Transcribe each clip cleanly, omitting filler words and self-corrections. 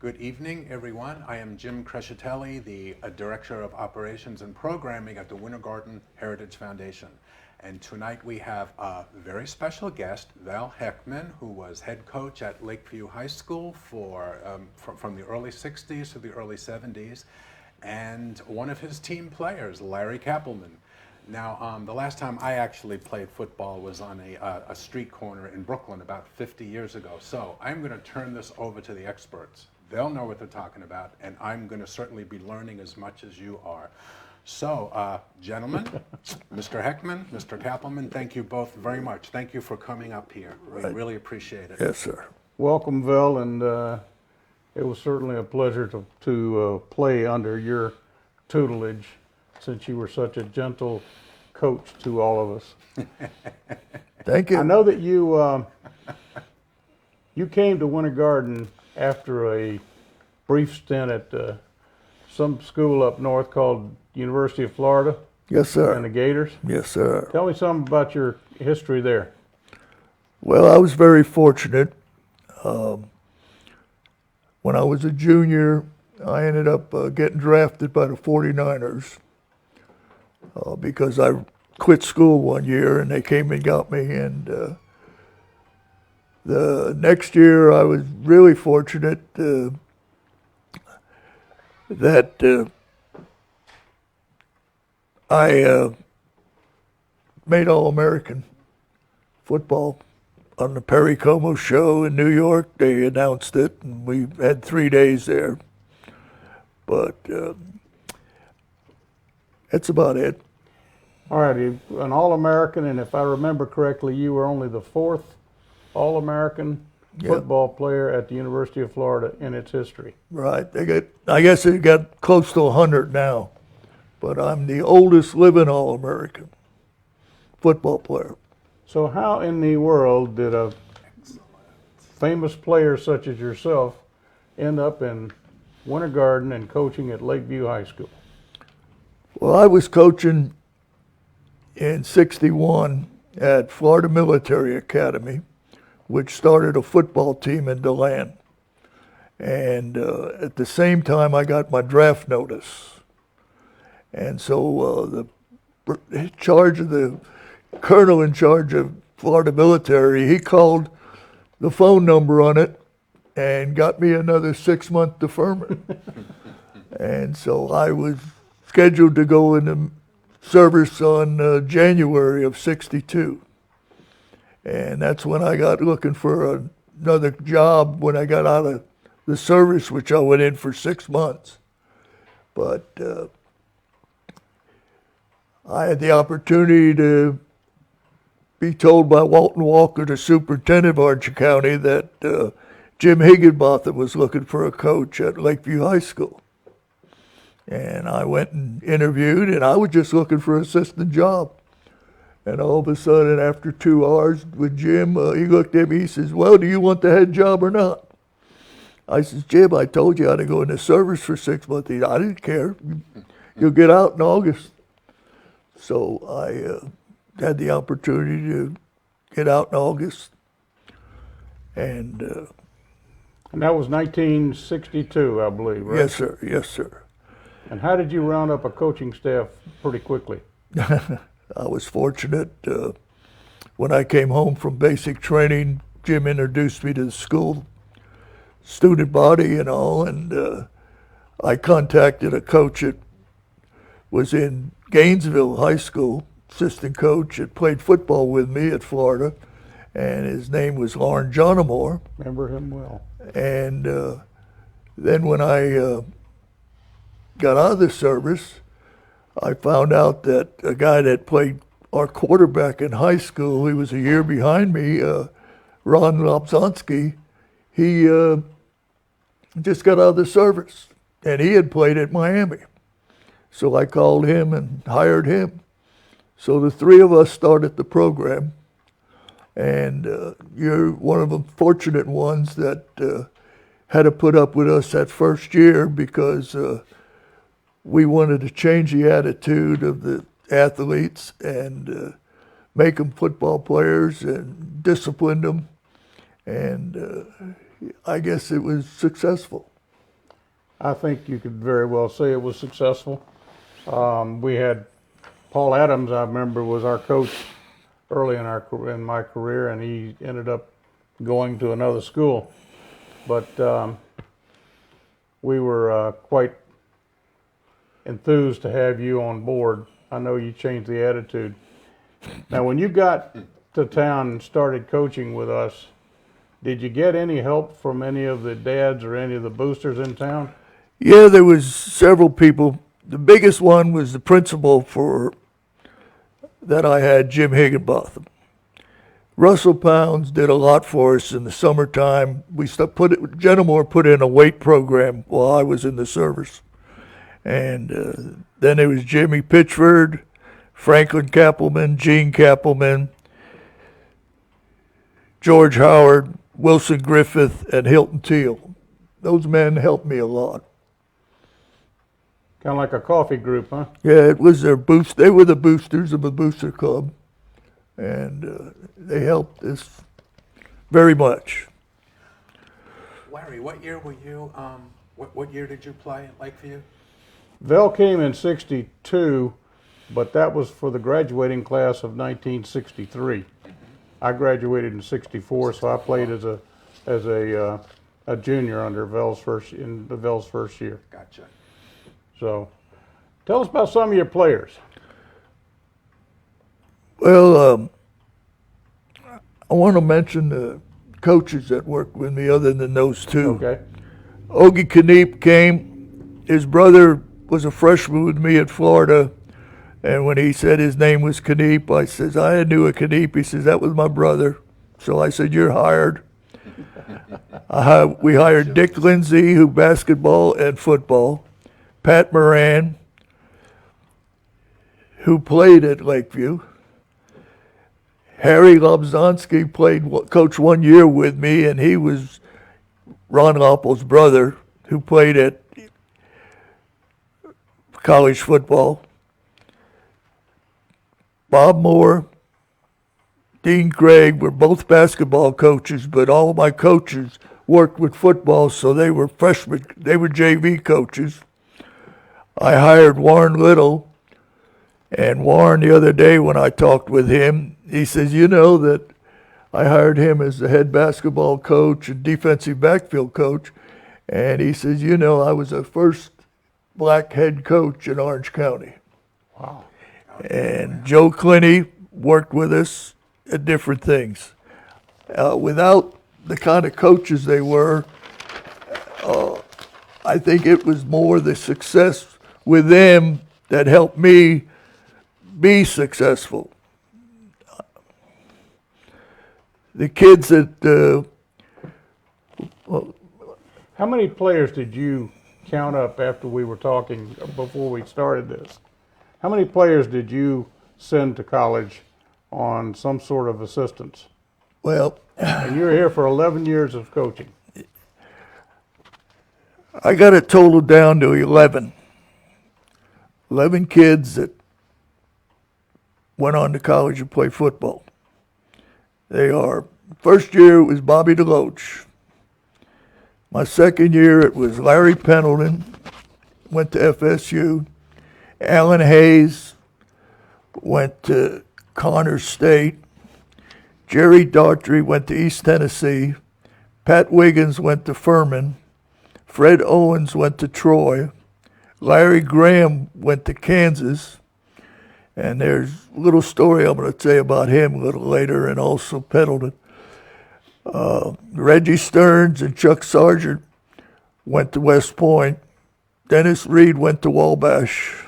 Good evening, everyone. I am Jim Crescitelli, the Director of Operations and Programming at the Winter Garden Heritage Foundation. And tonight we have a very special guest, Vel Heckman, who was head coach at Lakeview High School from the early 60s to the early 70s, and one of his team players, Larry Cappleman. Now, the last time I actually played football was on a street corner in Brooklyn about 50 years ago. So I'm going to turn this over to the experts. They'll know what they're talking about, and I'm going to certainly be learning as much as you are. So, gentlemen, Mr. Heckman, Mr. Cappleman, thank you both very much. Thank you for coming up here. We really appreciate it. Yes, sir. Welcome, Vel, and it was certainly a pleasure to play under your tutelage, since you were such a gentle coach to all of us. Thank you. I know that you came to Winter Garden after a brief stint at some school up north called University of Florida. Yes, sir. And the Gators. Yes, sir. Tell me something about your history there. Well, I was very fortunate. When I was a junior, I ended up getting drafted by the 49ers because I quit school one year and they came and got me. And the next year, I was really fortunate that I made All-American football on the Perry Como show in New York. They announced it, and we had 3 days there. But that's about it. All right, an All-American, and if I remember correctly, you were only the fourth All-American football player at the University of Florida in its history. Right. I guess they got close to 100 now, but I'm the oldest living All-American football player. So how in the world did a famous player such as yourself end up in Winter Garden and coaching at Lakeview High School? Well, I was coaching in '61 at Florida Military Academy, which started a football team in DeLand. And at the same time, I got my draft notice. And so the colonel in charge of Florida Military, he called the phone number on it and got me another 6-month deferment. And so I was scheduled to go into service on January of '62. And that's when I got looking for another job when I got out of the service, which I went in for 6 months. But I had the opportunity to be told by Walton Walker, the superintendent of Archer County, that Jim Higginbotham was looking for a coach at Lakeview High School. And I went and interviewed, and I was just looking for an assistant job. And all of a sudden, after 2 hours with Jim, he looked at me, he says, "Well, do you want the head job or not?" I says, "Jim, I told you I had to go into service for 6 months." He said, "I didn't care. You'll get out in August." So I had the opportunity to get out in August. And that was 1962, I believe, right? Yes, sir. Yes, sir. And how did you round up a coaching staff pretty quickly? I was fortunate. When I came home from basic training, Jim introduced me to the school student body and all, and I contacted a coach that was in Gainesville High School, assistant coach that played football with me at Florida, and his name was Lauren Johnamore. Remember him well. And then when I got out of the service, I found out that a guy that played our quarterback in high school, he was a year behind me, Ron Lobzonsky, he just got out of the service, and he had played at Miami. So I called him and hired him. So the three of us started the program, and you're one of the fortunate ones that had to put up with us that first year because we wanted to change the attitude of the athletes and make them football players and discipline them. And I guess it was successful. I think you could very well say it was successful. We had Paul Adams, I remember, was our coach early in my career, and he ended up going to another school. But we were quite enthused to have you on board. I know you changed the attitude. Now, when you got to town and started coaching with us, did you get any help from any of the dads or any of the boosters in town? Yeah, there was several people. The biggest one was the principal that I had, Jim Higginbotham. Russell Pounds did a lot for us in the summertime. Jenamore put in a weight program while I was in the service. And then there was Jimmy Pitchford, Franklin Cappleman, Gene Cappleman, George Howard, Wilson Griffith, and Hilton Teal. Those men helped me a lot. Kind of like a coffee group, huh? Yeah, it was their boost. They were the boosters of the booster club, and they helped us very much. Larry, what year were you? What year did you play at Lakeview? Vel came in '62, but that was for the graduating class of 1963. I graduated in '64, so I played as a junior under Vel's first year. Gotcha. So, tell us about some of your players. Well, I want to mention the coaches that worked with me other than those two. Okay. Ogie Kniep came. His brother was a freshman with me at Florida, and when he said his name was Kniep, I says, I knew a Kniep. He says, that was my brother. So I said, you're hired. We hired Dick Lindsay, who basketball and football. Pat Moran, who played at Lakeview. Harry Lobzonsky coached 1 year with me, and he was Ron Loppel's brother, who played at college football. Bob Moore, Dean Craig were both basketball coaches, but all of my coaches worked with football, so they were freshmen. They were JV coaches. I hired Warren Little, and Warren, the other day when I talked with him, he says, you know that I hired him as the head basketball coach and defensive backfield coach, and he says, you know, I was the first black head coach in Orange County. Wow. And Joe Clinty worked with us at different things. Without the kind of coaches they were, I think it was more the success with them that helped me be successful. The kids that How many players did you count up after we were talking before we started this? How many players did you send to college on some sort of assistance? well, And you were here for 11 years of coaching. I got it totaled down to 11. 11 kids that went on to college and play football. They are, first year it was Bobby DeLoach. My second year it was Larry Pendleton, went to FSU. Alan Hayes went to Connors State. Jerry Daughtry went to East Tennessee. Pat Wiggins went to Furman. Fred Owens went to Troy. Larry Graham went to Kansas. And there's a little story I'm going to tell you about him a little later, and also Pendleton. Reggie Stearns and Chuck Sargent went to West Point. Dennis Reed went to Wabash.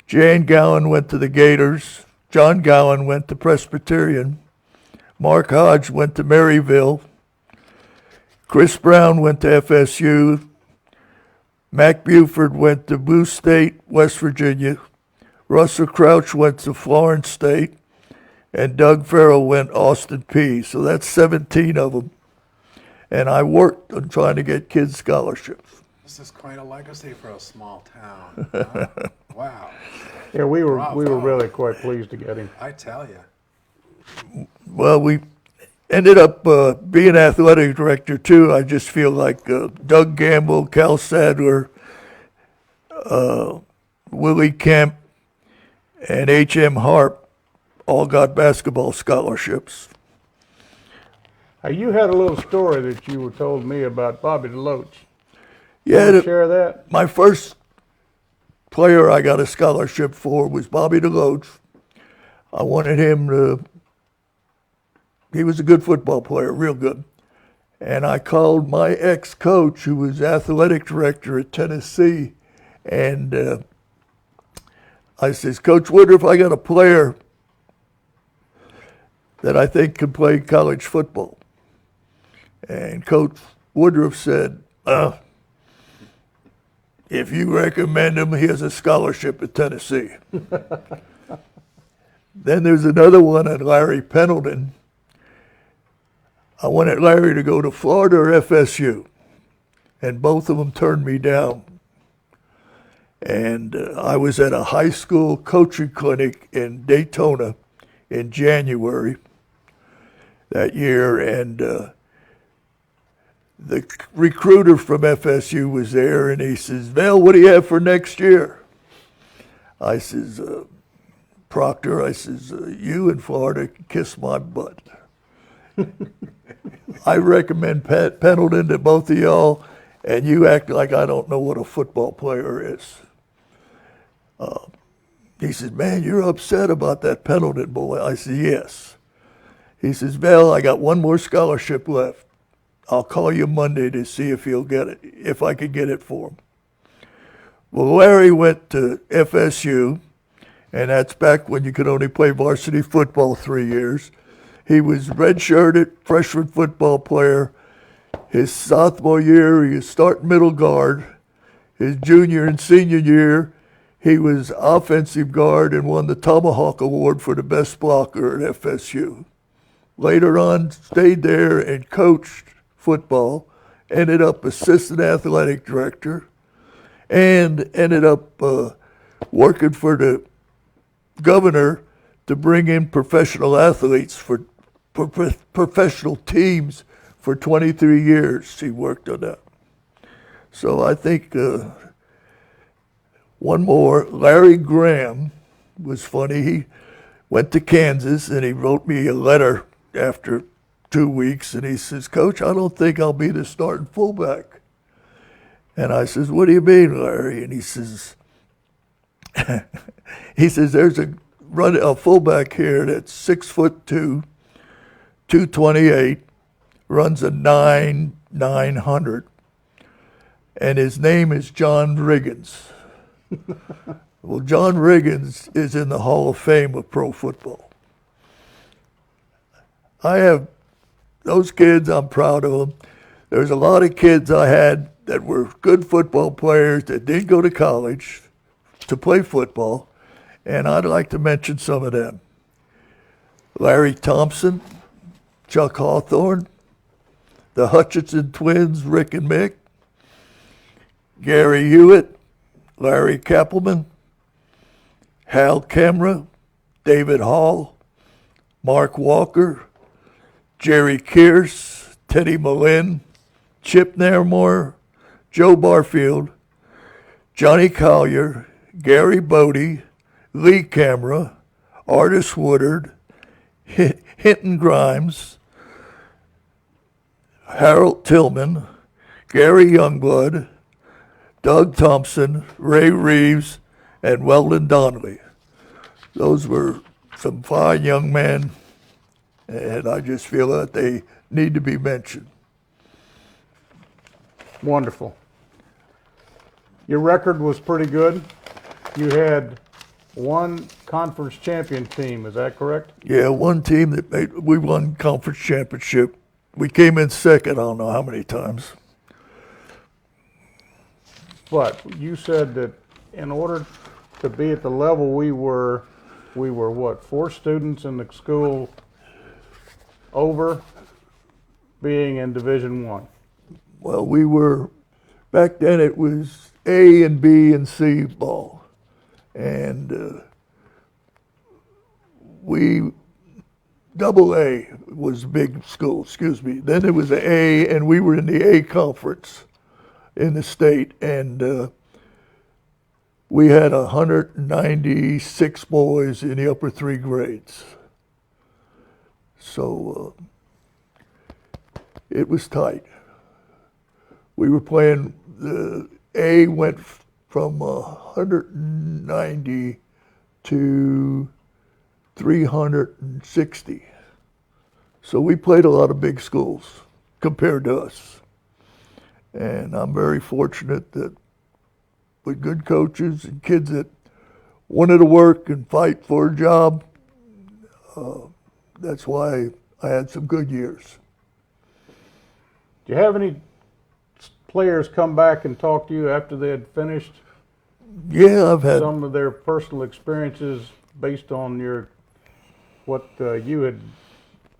Jan Gowan went to the Gators. John Gowan went to Presbyterian. Mark Hodge went to Maryville. Chris Brown went to FSU. Mac Buford went to Blue State, West Virginia. Russell Crouch went to Florence State. And Doug Farrell went Austin Peay. So that's 17 of them. And I worked on trying to get kids scholarships. This is quite a legacy for a small town. Huh? Wow. Yeah, we were Bravo. really quite pleased to get him. I tell you. Well, ended up being athletic director too. I just feel like Doug Gamble, Cal Sadler, Willie Kemp, and H.M. Harp all got basketball scholarships. You had a little story that you were told me about Bobby DeLoach. Yeah, Can you share that? my first player I got a scholarship for was Bobby DeLoach. I wanted him to, he was a good football player, real good. And I called my ex-coach, who was athletic director at Tennessee, and I says, Coach Woodruff, I got a player that I think can play college football. And Coach Woodruff said, if you recommend him, he has a scholarship at Tennessee. Then there's another one at Larry Pendleton. I wanted Larry to go to Florida or FSU, and both of them turned me down. And I was at a high school coaching clinic in Daytona in January that year, and the recruiter from FSU was there, and he says, Vel, what do you have for next year? I says, Proctor, I says, you in Florida can kiss my butt. I recommend Pendleton to both of y'all, and you act like I don't know what a football player is. He says, man, you're upset about that Pendleton boy. I said, yes. He says, Vel, I got one more scholarship left. I'll call you Monday to see if he'll get it, if I could get it for him. Well, Larry went to FSU, and that's back when you could only play varsity football 3 years. He was redshirted freshman football player. His sophomore year, he was starting middle guard. His junior and senior year, he was offensive guard and won the Tomahawk Award for the best blocker at FSU. Later on, stayed there and coached football, ended up assistant athletic director, and ended up working for the governor to bring in professional athletes for professional teams for 23 years. He worked on that. So I think one more, Larry Graham was funny. He went to Kansas and he wrote me a letter after 2 weeks, and he says, Coach, I don't think I'll be the starting fullback. And I says, what do you mean, Larry? And he says, there's a fullback here that's 6'2", 228, runs a 900, and his name is John Riggins. Well, John Riggins is in the Hall of Fame of pro football. I have those kids, I'm proud of them. There's a lot of kids I had that were good football players that did go to college to play football, and I'd like to mention some of them. Larry Thompson, Chuck Hawthorne, the Hutchinson twins, Rick and Mick, Gary Hewitt, Larry Cappleman, Hal Kemra, David Hall, Mark Walker, Jerry Kearse, Teddy Malin, Chip Nairmore, Joe Barfield, Johnny Collier, Gary Bodie, Lee Camera, Artis Woodard, Hinton Grimes, Harold Tillman, Gary Youngblood, Doug Thompson, Ray Reeves, and Weldon Donnelly. Those were some fine young men, and I just feel that they need to be mentioned. Wonderful. Your record was pretty good. You had one conference champion team, is that correct? Yeah, one team that we won conference championship. We came in second, I don't know how many times. But you said that in order to be at the level we were what, 4 students in the school over being in Division I? Well, we were, back then it was A and B and C ball. And we Double A was big school, excuse me. Then there was an A, and we were in the A conference in the state, and we had 196 boys in the upper 3 grades. So it was tight. We were playing, the A went from 190 to 360. So we played a lot of big schools compared to us. And I'm very fortunate that with good coaches and kids that wanted to work and fight for a job, that's why I had some good years. Do you have any players come back and talk to you after they had finished Yeah, I've had, some of their personal experiences based on what you had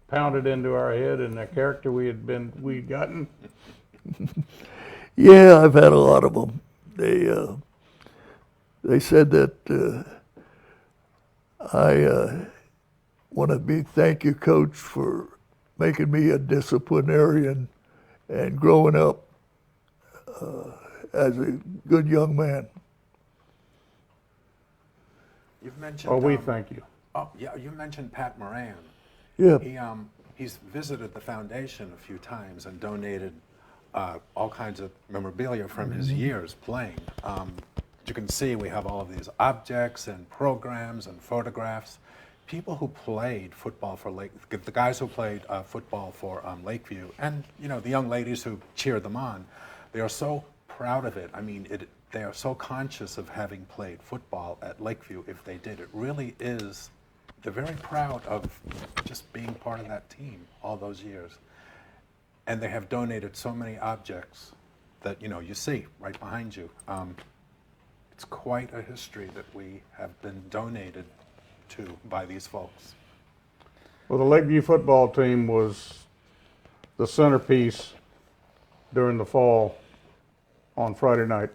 pounded into our head and the character we'd gotten? yeah, I've had a lot of them. They said that I want to thank you, Coach, for making me a disciplinarian and growing up as a good young man. You've mentioned. Oh, we thank you. Oh, yeah, you mentioned Pat Moran. Yeah, He's visited the foundation a few times and donated all kinds of memorabilia from his years playing. You can see we have all of these objects and programs and photographs. People who played football for the guys who played football for Lakeview, and the young ladies who cheered them on, they are so proud of it. I mean, they are so conscious of having played football at Lakeview if they did. It really is, they're very proud of just being part of that team all those years. And they have donated so many objects that you see right behind you. It's quite a history that we have been donated to by these folks. Well, the Lakeview football team was the centerpiece during the fall on Friday night,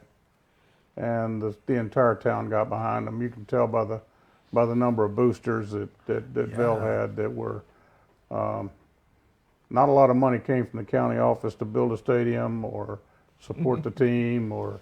and the entire town got behind them. You can tell by the number of boosters that Vel had that were. Not a lot of money came from the county office to build a stadium or support the team or